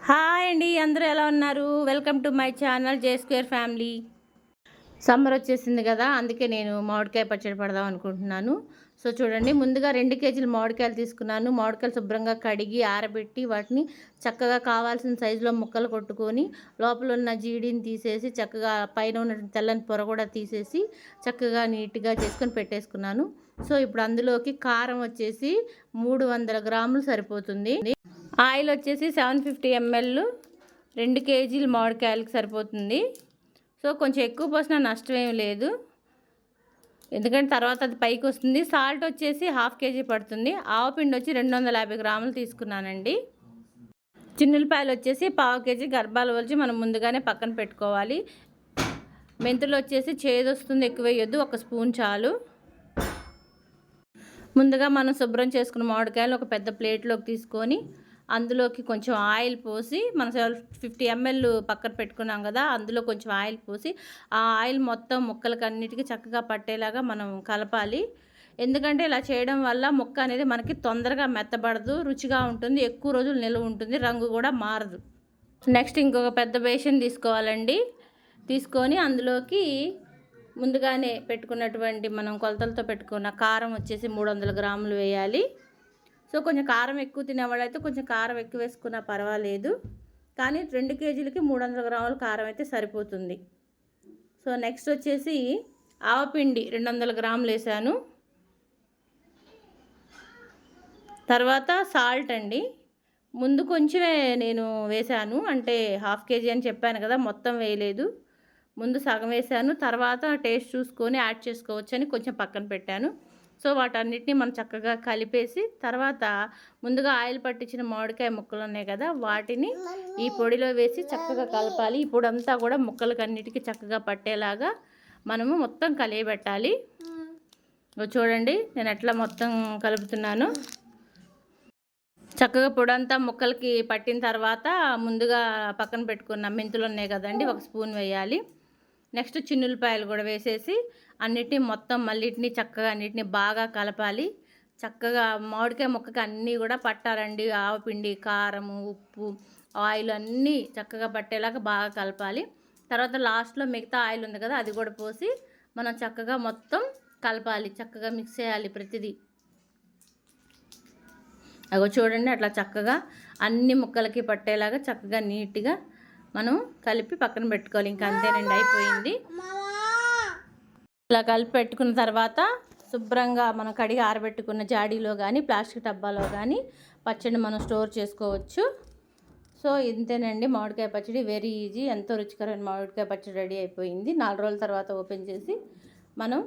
Hi అండి, అందరూ ఎలా ఉన్నారు? Welcome to my channel J square family. Summer వచ్చేసింది కదా, అందుకే నేను మామిడికాయ పచ్చడి పడదాం అనుకుంటున్నాను. సో చూడండి, ముందుగా 2 కేజీలు మామిడికాయలు తీసుకున్నాను. మామిడికాయలు శుభ్రంగా కడిగి ఆరబెట్టి వాటిని చక్కగా కావాల్సిన సైజులో ముక్కలు కొట్టుకొని లోపల ఉన్న జీడిని తీసేసి చక్కగా పైన ఉన్న తెల్లని పొర కూడా తీసేసి చక్కగా నీట్గా చేసుకొని పెట్టేసుకున్నాను. సో ఇప్పుడు అందులోకి కారం వచ్చేసి 300 గ్రాములు సరిపోతుంది. ఆయిల్ వచ్చేసి 750 ml 2 కేజీలు మామిడికాయలకి సరిపోతుంది. సో కొంచెం ఎక్కువ పోసినా నష్టం ఏం లేదు, ఎందుకంటే తర్వాత అది పైకి వస్తుంది. సాల్ట్ వచ్చేసి 1/2 కేజీ పడుతుంది. ఆవపిండి వచ్చి 250 గ్రాములు తీసుకున్నానండి. చిన్నులపాయలు వచ్చేసి 1/4 కేజీ గర్భాలు వలిచి మనం ముందుగానే పక్కన పెట్టుకోవాలి. మెంతులు వచ్చేసి చేదు వస్తుంది, ఎక్కువ వేయొద్దు, 1 స్పూన్ చాలు. ముందుగా మనం శుభ్రం చేసుకున్న మామిడికాయలు ఒక పెద్ద ప్లేట్లోకి తీసుకొని అందులోకి కొంచెం ఆయిల్ పోసి, మనం 50 ml పక్కన పెట్టుకున్నాం కదా, అందులో కొంచెం ఆయిల్ పోసి ఆ ఆయిల్ మొత్తం ముక్కలకి అన్నిటికీ చక్కగా పట్టేలాగా మనం కలపాలి. ఎందుకంటే ఇలా చేయడం వల్ల ముక్క అనేది మనకి తొందరగా మెత్తబడదు, రుచిగా ఉంటుంది, ఎక్కువ రోజులు నిల్వ ఉంటుంది, రంగు కూడా మారదు. నెక్స్ట్ ఇంకొక పెద్ద బేషన్ తీసుకోవాలండి. తీసుకొని అందులోకి ముందుగానే పెట్టుకున్నటువంటి మనం కొలతలతో పెట్టుకున్న కారం వచ్చేసి 300 గ్రాములు వేయాలి. సో కొంచెం కారం ఎక్కువ తినేవాళ్ళైతే కొంచెం కారం ఎక్కువ వేసుకున్నా పర్వాలేదు, కానీ 2 కేజీలకి 300 గ్రాముల కారం అయితే సరిపోతుంది. సో నెక్స్ట్ వచ్చేసి ఆవపిండి 200 గ్రాములు వేసాను. తర్వాత సాల్ట్ అండి, ముందు కొంచెమే నేను వేసాను, అంటే 1/2 కేజీ అని చెప్పాను కదా, మొత్తం వేయలేదు, ముందు సగం వేసాను. తర్వాత టేస్ట్ చూసుకొని యాడ్ చేసుకోవచ్చని కొంచెం పక్కన పెట్టాను. సో వాటన్నిటిని మనం చక్కగా కలిపేసి తర్వాత ముందుగా ఆయిల్ పట్టించిన మామిడికాయ ముక్కలు ఉన్నాయి కదా, వాటిని ఈ పొడిలో వేసి చక్కగా కలపాలి. ఈ పొడి అంతా కూడా ముక్కలకి అన్నిటికీ చక్కగా పట్టేలాగా మనము మొత్తం కలియబెట్టాలి. చూడండి నేను ఎట్లా మొత్తం కలుపుతున్నాను. చక్కగా పొడంతా ముక్కలకి పట్టిన తర్వాత ముందుగా పక్కన పెట్టుకున్న మెంతులు ఉన్నాయి కదండి, 1 స్పూన్ వేయాలి. నెక్స్ట్ చిన్నులపాయలు కూడా వేసేసి అన్నిటినీ మొత్తం మళ్ళీటిని చక్కగా అన్నిటిని బాగా కలపాలి. చక్కగా మామిడికాయ ముక్కకి అన్నీ కూడా పట్టాలండి. ఆవపిండి, కారము, ఉప్పు, ఆయిల్ అన్నీ చక్కగా పట్టేలాగా బాగా కలపాలి. తర్వాత లాస్ట్లో మిగతా ఆయిల్ ఉంది కదా, అది కూడా పోసి మనం చక్కగా మొత్తం కలపాలి, చక్కగా మిక్స్ చేయాలి ప్రతిదీ. అగో చూడండి, అట్లా చక్కగా అన్ని ముక్కలకి పట్టేలాగా చక్కగా నీట్గా మనం కలిపి పక్కన పెట్టుకోవాలి. ఇంకా అంతేనండి, అయిపోయింది. ఇలా కలిపి పెట్టుకున్న తర్వాత శుభ్రంగా మనం కడిగి ఆరబెట్టుకున్న జాడీలో కానీ ప్లాస్టిక్ డబ్బాలో కానీ పచ్చడి మనం స్టోర్ చేసుకోవచ్చు. సో ఇంతేనండి, మామిడికాయ పచ్చడి వెరీ ఈజీ, ఎంతో రుచికరమైన మామిడికాయ పచ్చడి రెడీ అయిపోయింది. 4 రోజుల తర్వాత ఓపెన్ చేసి మనం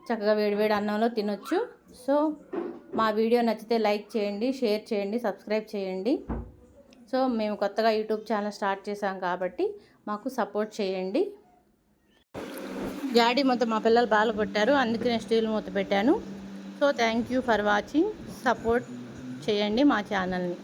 చక్కగా వేడివేడి అన్నంలో తినొచ్చు. సో మా వీడియో నచ్చితే లైక్ చేయండి, షేర్ చేయండి, సబ్స్క్రైబ్ చేయండి. సో మేము కొత్తగా యూట్యూబ్ ఛానల్ స్టార్ట్ చేసాం కాబట్టి మాకు సపోర్ట్ చేయండి. జాడీ మొత్తం మా పిల్లలు బాగా కొట్టారు, అందుకే నేను స్టీల్ మూత పెట్టాను. So thank you for watching. Support చేయండి మా ఛానల్ని.